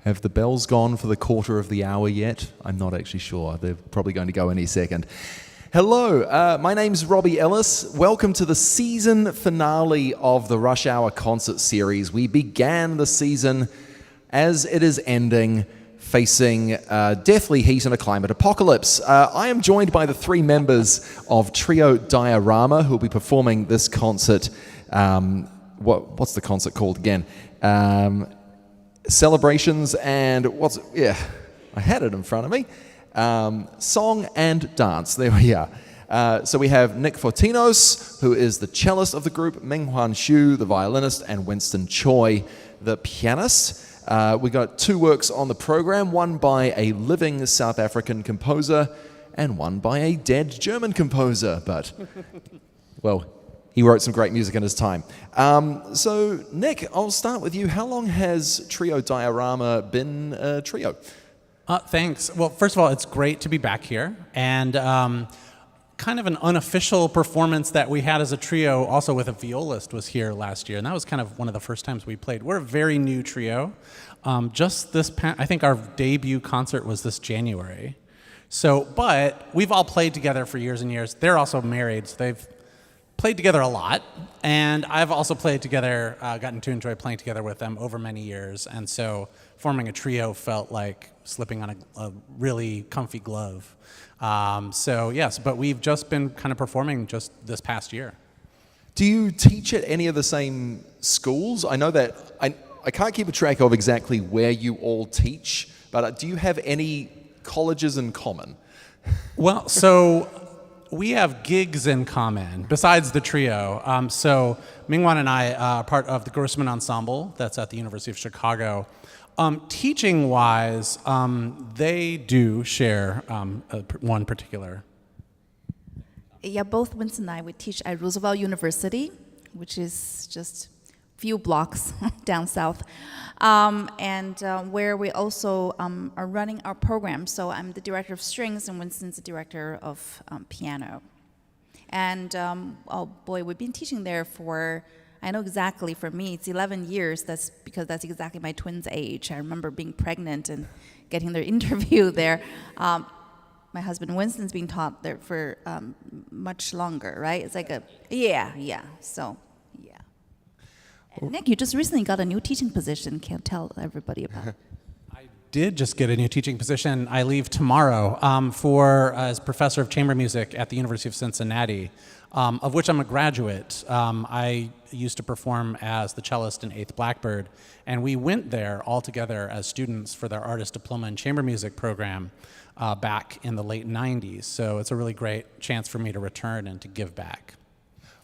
Have the bells gone for the quarter of the hour yet? I'm not actually sure. They're probably going to go any second. Hello, my name's Robbie Ellis. Welcome to the season finale of the Rush Hour concert series. We began the season as it is ending, facing deathly heat and a climate apocalypse. I am joined by the three members of Trio Diorama who will be performing this concert. What's the concert called again? Celebrations and I had it in front of me. Song and dance. There we are. So we have Nick Photinos, who is the cellist of the group, MingHuan Xu, the violinist, and Winston Choi, the pianist. We got two works on the program, one by a living South African composer and one by a dead German composer, but, well, he wrote some great music in his time. So, Nick, I'll start with you. How long has Trio Diorama been a trio? Thanks. Well, first of all, it's great to be back here. And kind of an unofficial performance that we had as a trio, also with a violist, was here last year. And that was kind of one of the first times we played. We're a very new trio. I think our debut concert was this January. But we've all played together for years and years. They're also married, so they've played together a lot, and I've also gotten to enjoy playing together with them over many years, and so forming a trio felt like slipping on a really comfy glove. But we've just been kind of performing just this past year. Do you teach at any of the same schools? I know that I can't keep a track of exactly where you all teach, but do you have any colleges in common? Well, so we have gigs in common besides the trio. So MingHuan and I are part of the Grossman Ensemble that's at the University of Chicago. Teaching-wise, they do share one particular. Yeah, both Winston and I would teach at Roosevelt University, which is just a few blocks down south, where we also are running our program. So I'm the director of strings, and Winston's the director of piano. And we've been teaching there for, I know exactly, for me, it's 11 years. That's because that's exactly my twins' age. I remember being pregnant and getting their interview there. My husband Winston's been taught there for much longer, right? It's like so. And Nick, you just recently got a new teaching position. Can't tell everybody about it. I did just get a new teaching position. I leave tomorrow as professor of chamber music at the University of Cincinnati, of which I'm a graduate. I used to perform as the cellist in 8th Blackbird, and we went there all together as students for their artist diploma in chamber music program back in the late 90s. So it's a really great chance for me to return and to give back.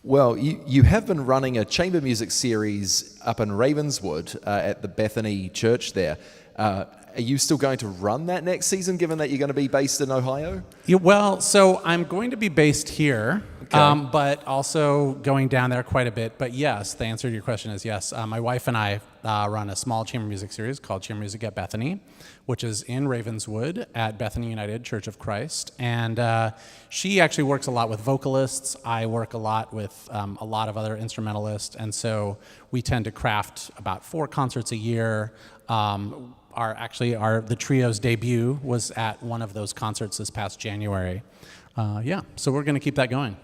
Well, you have been running a chamber music series up in Ravenswood at the Bethany Church there. Are you still going to run that next season, given that you're going to be based in Ohio? Yeah, well, so I'm going to be based here, okay. But also going down there quite a bit. But yes, the answer to your question is yes. My wife and I run a small chamber music series called Chamber Music at Bethany, which is in Ravenswood at Bethany United Church of Christ. And she actually works a lot with vocalists. I work a lot with a lot of other instrumentalists. And so we tend to craft about 4 concerts a year. The trio's debut was at one of those concerts this past January. So we're going to keep that going.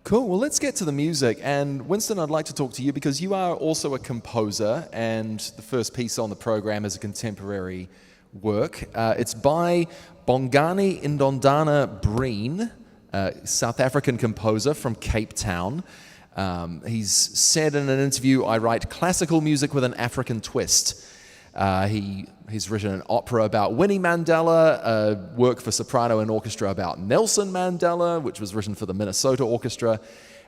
Cool. Well, let's get to the music. And Winston, I'd like to talk to you because you are also a composer, and the first piece on the program is a contemporary work. It's by Bongani Ndodana-Breen, South African composer from Cape Town. He's said in an interview, "I write classical music with an African twist." He's written an opera about Winnie Mandela, a work for soprano and orchestra about Nelson Mandela, which was written for the Minnesota Orchestra,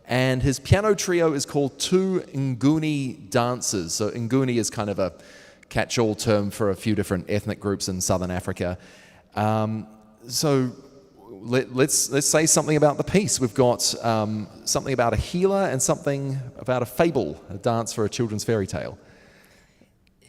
and his piano trio is called Two Nguni Dancers. So Nguni is kind of a catch-all term for a few different ethnic groups in Southern Africa. So let's say something about the piece. We've got something about a healer and something about a fable, a dance for a children's fairy tale.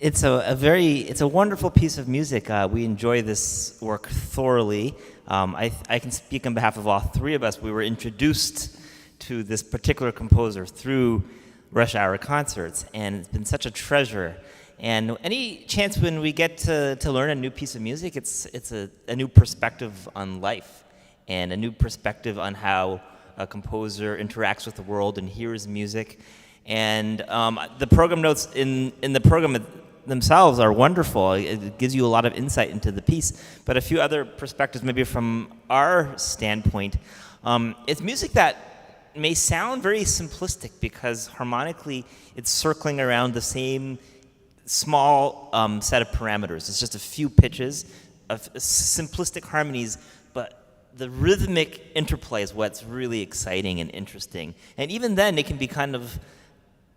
It's a wonderful piece of music. We enjoy this work thoroughly. I can speak on behalf of all three of us. We were introduced to this particular composer through Rush Hour concerts, and it's been such a treasure. And any chance when we get to learn a new piece of music, it's a new perspective on life and a new perspective on how a composer interacts with the world and hears music. And the program notes in the program themselves are wonderful. It gives you a lot of insight into the piece. But a few other perspectives, maybe from our standpoint, it's music that may sound very simplistic because harmonically it's circling around the same small set of parameters. It's just a few pitches of simplistic harmonies, but the rhythmic interplay is what's really exciting and interesting. And even then, it can be kind of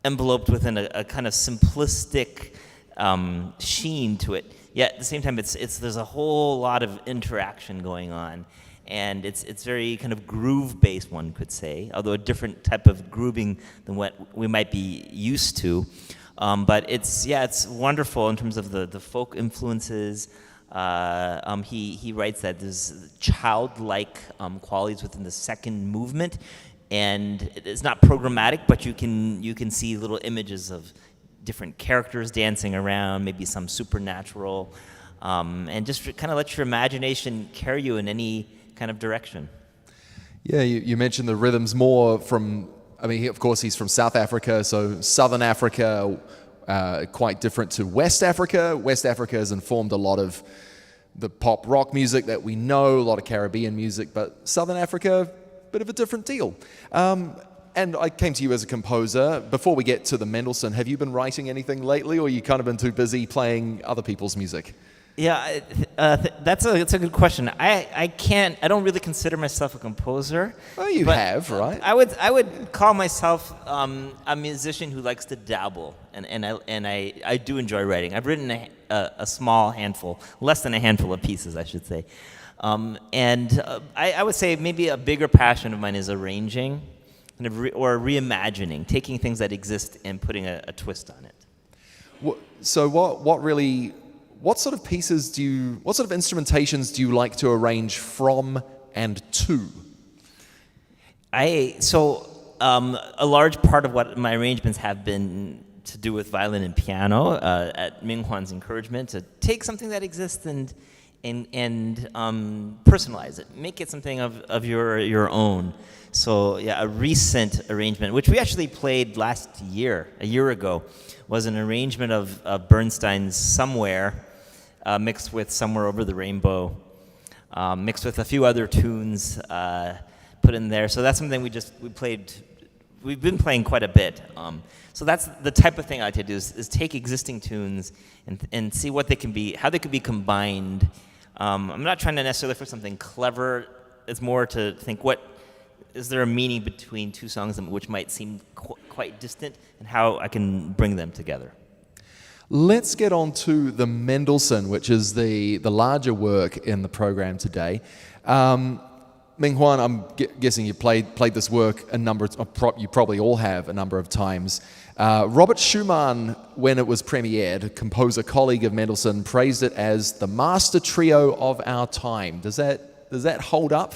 enveloped within a kind of simplistic sheen to it. Yet at the same time, there's a whole lot of interaction going on, and it's very kind of groove-based, one could say, although a different type of grooving than what we might be used to. But it's wonderful in terms of the folk influences. He writes that there's childlike qualities within the second movement, and it's not programmatic, but you can see little images of different characters dancing around, maybe some supernatural, and just kind of let your imagination carry you in any kind of direction. Yeah, you mentioned the rhythms more from, of course, he's from South Africa, so Southern Africa, quite different to West Africa. West Africa has informed a lot of the pop rock music that we know, a lot of Caribbean music, but Southern Africa, bit of a different deal. And I came to you as a composer. Before we get to the Mendelssohn, have you been writing anything lately, or you kind of been too busy playing other people's music? Yeah, that's a good question. I don't really consider myself a composer. Well, you have, right? I would call myself a musician who likes to dabble, and I do enjoy writing. I've written a small handful, less than a handful of pieces, I should say. I would say maybe a bigger passion of mine is arranging, or reimagining, taking things that exist and putting a twist on it. So what sort of pieces what sort of instrumentations do you like to arrange from and to? A large part of what my arrangements have been to do with violin and piano, at MingHuan's encouragement, to take something that exists and personalize it, make it something of your own. So yeah, a recent arrangement, which we actually played a year ago, was an arrangement of Bernstein's Somewhere, mixed with Somewhere Over the Rainbow, mixed with a few other tunes put in there. So that's something we've been playing quite a bit. So that's the type of thing I like to do is take existing tunes and see how they can be combined. I'm not trying to necessarily for something clever. It's more to think, is there a meaning between two songs which might seem quite distant, and how I can bring them together. Let's get on to the Mendelssohn, which is the larger work in the program today. MingHuan, I'm guessing you played this work you probably all have a number of times. Robert Schumann, when it was premiered, a composer colleague of Mendelssohn, praised it as the master trio of our time. Does that hold up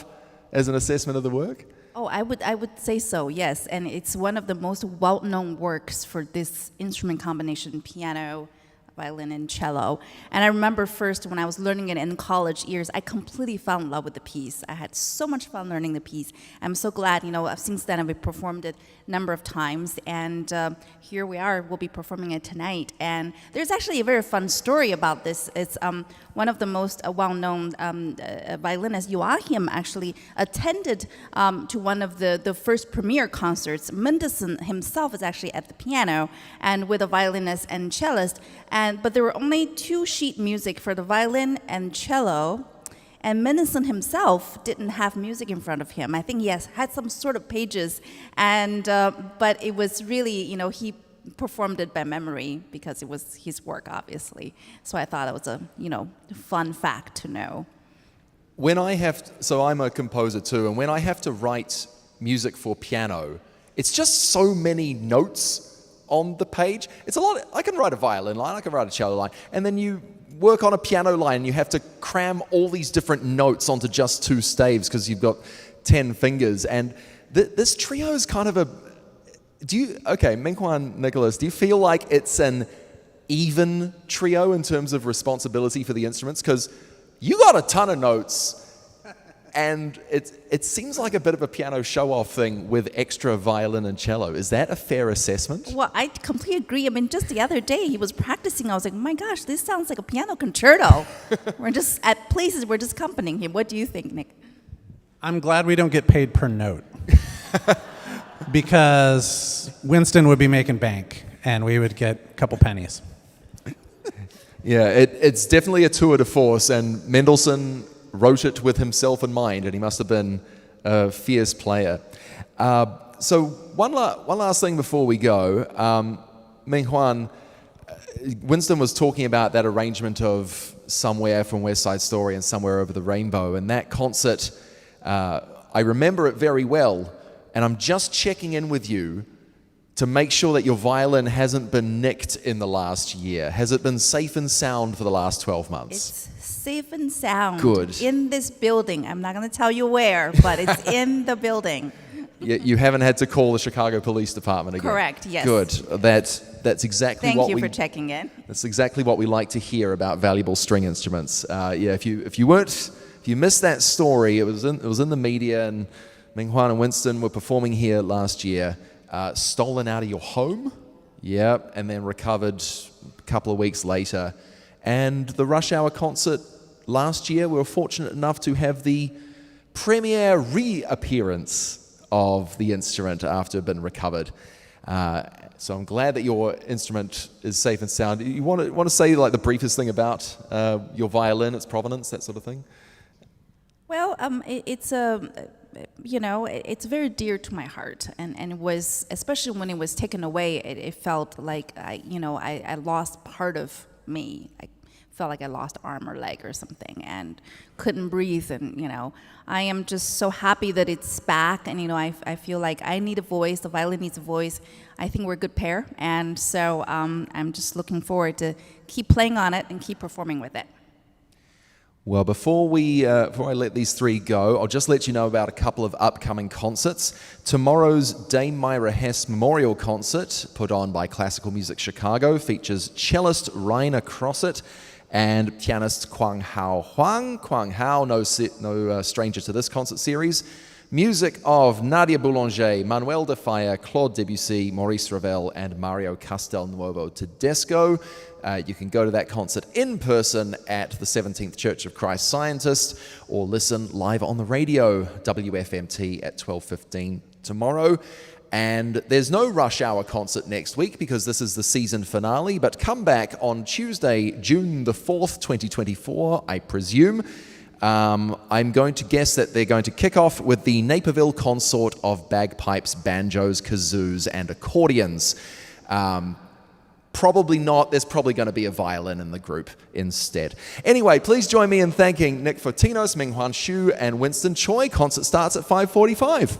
as an assessment of the work? Oh, I would say so, yes. And it's one of the most well-known works for this instrument combination, piano, violin, and cello. And I remember first when I was learning it in college years, I completely fell in love with the piece. I had so much fun learning the piece. I'm so glad, since then I've performed it a number of times, and here we are, we'll be performing it tonight. And there's actually a very fun story about this. It's one of the most well-known violinists, Joachim, actually attended to one of the first premiere concerts. Mendelssohn himself is actually at the piano and with a violinist and cellist, but there were only 2 sheet music for the violin and cello, and Mendelssohn himself didn't have music in front of him. I think he had some sort of pages, but it was really, he performed it by memory because it was his work, obviously. So I thought it was a, fun fact to know. So I'm a composer too, and when I have to write music for piano, it's just so many notes on the page. It's a lot. I can write a violin line, I can write a cello line, and then you work on a piano line, you have to cram all these different notes onto just 2 staves because you've got 10 fingers. And this trio is kind of MingHuan, Nicholas, do you feel like it's an even trio in terms of responsibility for the instruments? Because you got a ton of notes, and it seems like a bit of a piano show-off thing with extra violin and cello. Is that a fair assessment? Well, I completely agree. I mean, just the other day he was practicing. I was like, my gosh, this sounds like a piano concerto. We're just at places, we're just accompanying him. What do you think, Nick? I'm glad we don't get paid per note. Because Winston would be making bank, and we would get a couple pennies. Yeah, it's definitely a tour de force, and Mendelssohn wrote it with himself in mind, and he must have been a fierce player. So one last thing before we go. MingHuan, Winston was talking about that arrangement of Somewhere from West Side Story and Somewhere Over the Rainbow, and that concert, I remember it very well, and I'm just checking in with you to make sure that your violin hasn't been nicked in the last year. Has it been safe and sound for the last 12 months? It's safe and sound. Good. In this building. I'm not going to tell you where, but it's in the building. You haven't had to call the Chicago Police Department again? Correct, yes. Good. That's exactly what we... Thank you for checking in. That's exactly what we like to hear about valuable string instruments. If you missed that story, it was in the media, and MingHuan and Winston were performing here last year. Stolen out of your home, and then recovered a couple of weeks later. And the Rush Hour concert last year, we were fortunate enough to have the premiere reappearance of the instrument after it had been recovered. So I'm glad that your instrument is safe and sound. You want to say like the briefest thing about your violin, its provenance, that sort of thing? Well, it's very dear to my heart, and it was, especially when it was taken away, it felt like I lost part of me. I felt like I lost arm or leg or something, and couldn't breathe. And I am just so happy that it's back. And I feel like I need a voice. The violin needs a voice. I think we're a good pair, and so I'm just looking forward to keep playing on it and keep performing with it. Well, before I let these three go, I'll just let you know about a couple of upcoming concerts. Tomorrow's Dame Myra Hess Memorial Concert, put on by Classical Music Chicago, features cellist Rainer Crossett and pianist Kwang Hao Huang. Kwang Hao, no stranger to this concert series. Music of Nadia Boulanger, Manuel de Falla, Claude Debussy, Maurice Ravel, and Mario Castelnuovo Tedesco. You can go to that concert in person at the 17th Church of Christ Scientist, or listen live on the radio, WFMT at 12:15 tomorrow. And there's no Rush Hour concert next week because this is the season finale, but come back on Tuesday, June the 4th, 2024, I presume. I'm going to guess that they're going to kick off with the Naperville Consort of bagpipes, banjos, kazoos, and accordions. Probably not. There's probably going to be a violin in the group instead. Anyway, please join me in thanking Nick Photinos, MingHuan Xu, and Winston Choi. Concert starts at 5:45.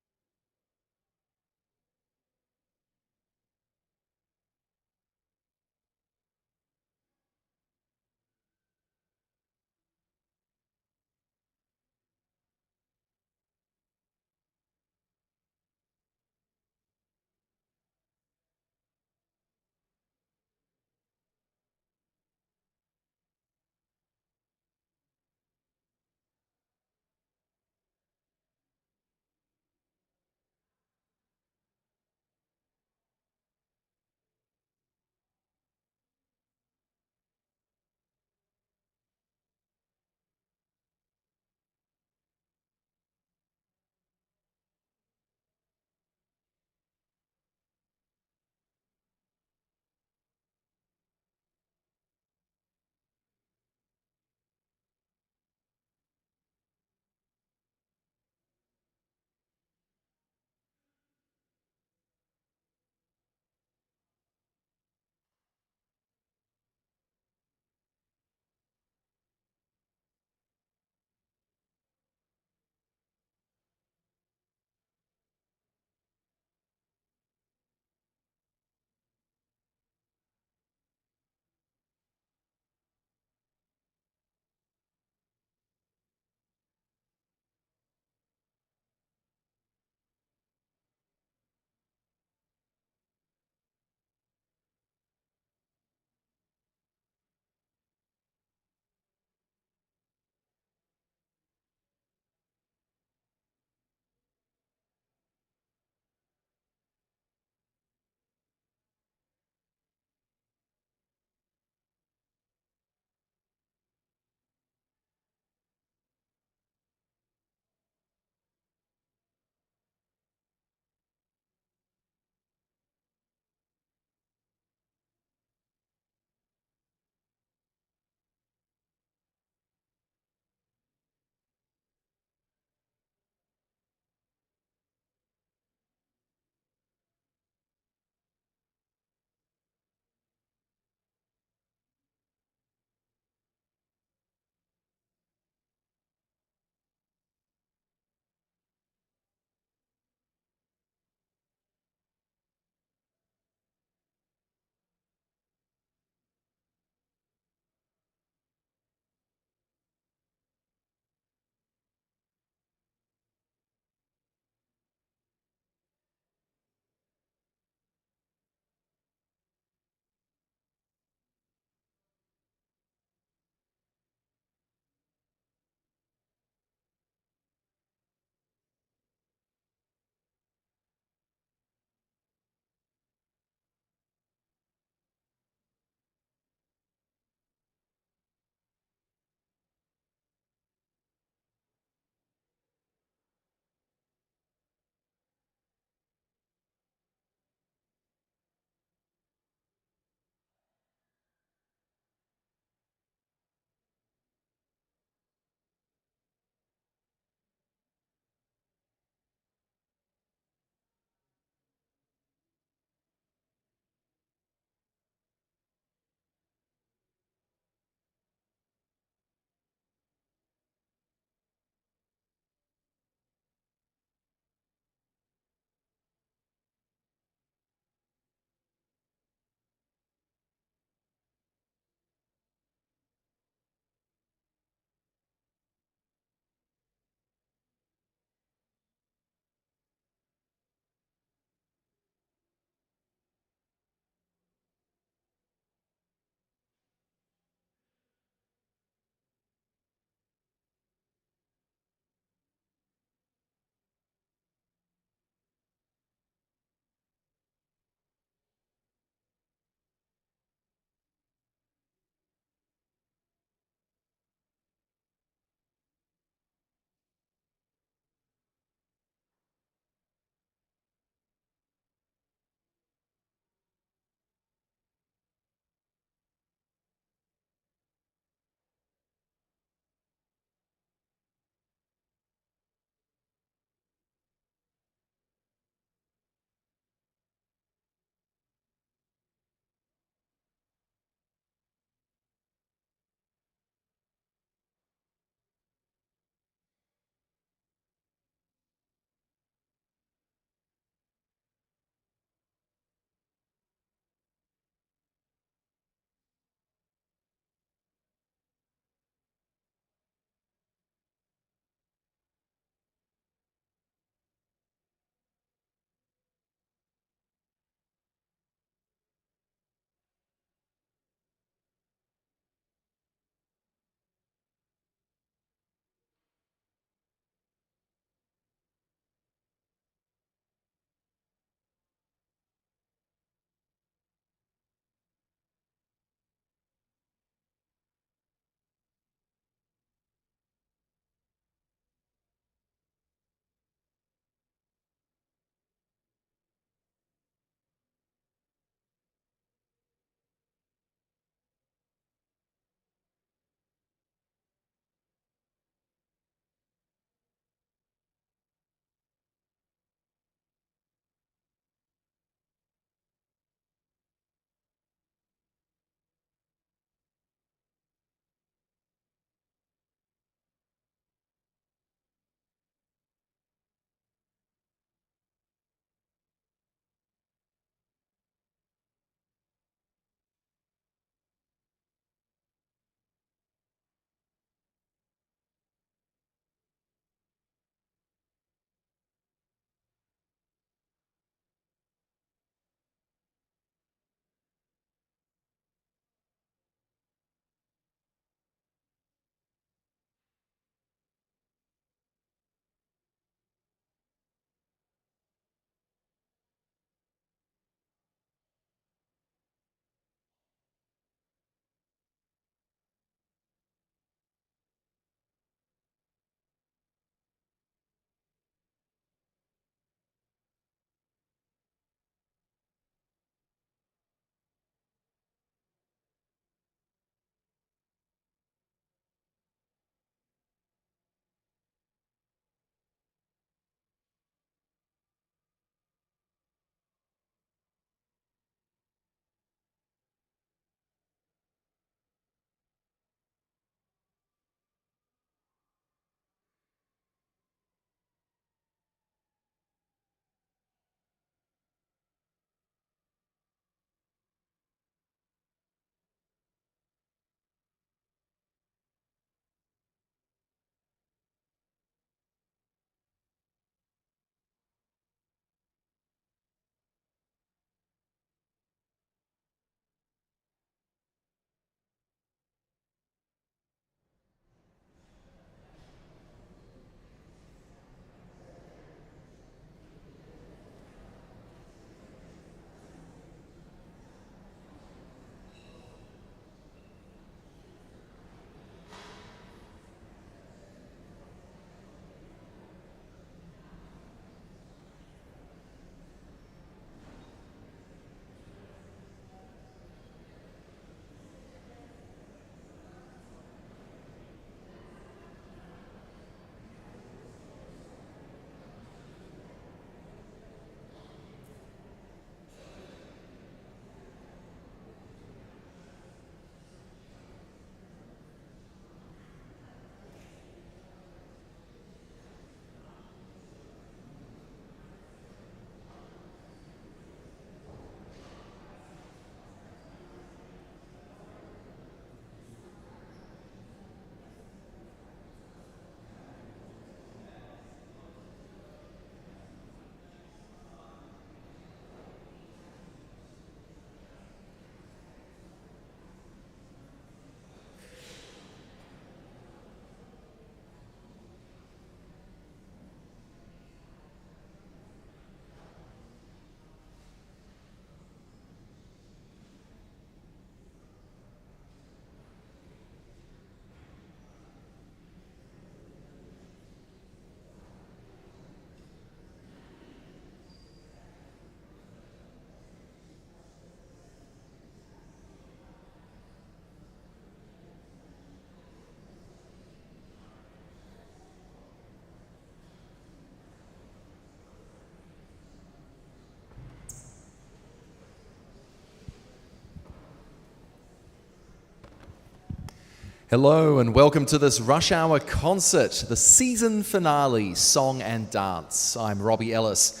Hello and welcome to this Rush Hour concert, the season finale, Song and Dance. I'm Robbie Ellis.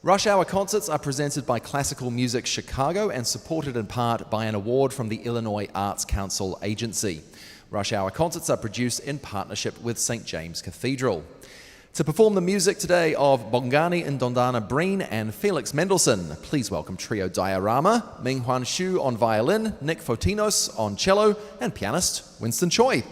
Rush Hour concerts are presented by Classical Music Chicago and supported in part by an award from the Illinois Arts Council Agency. Rush Hour concerts are produced in partnership with St. James Cathedral. To perform the music today of Bongani Ndodana-Breen and Felix Mendelssohn, please welcome trio Diorama, MingHuan Xu on violin, Nick Photinos on cello, and pianist Winston Choi.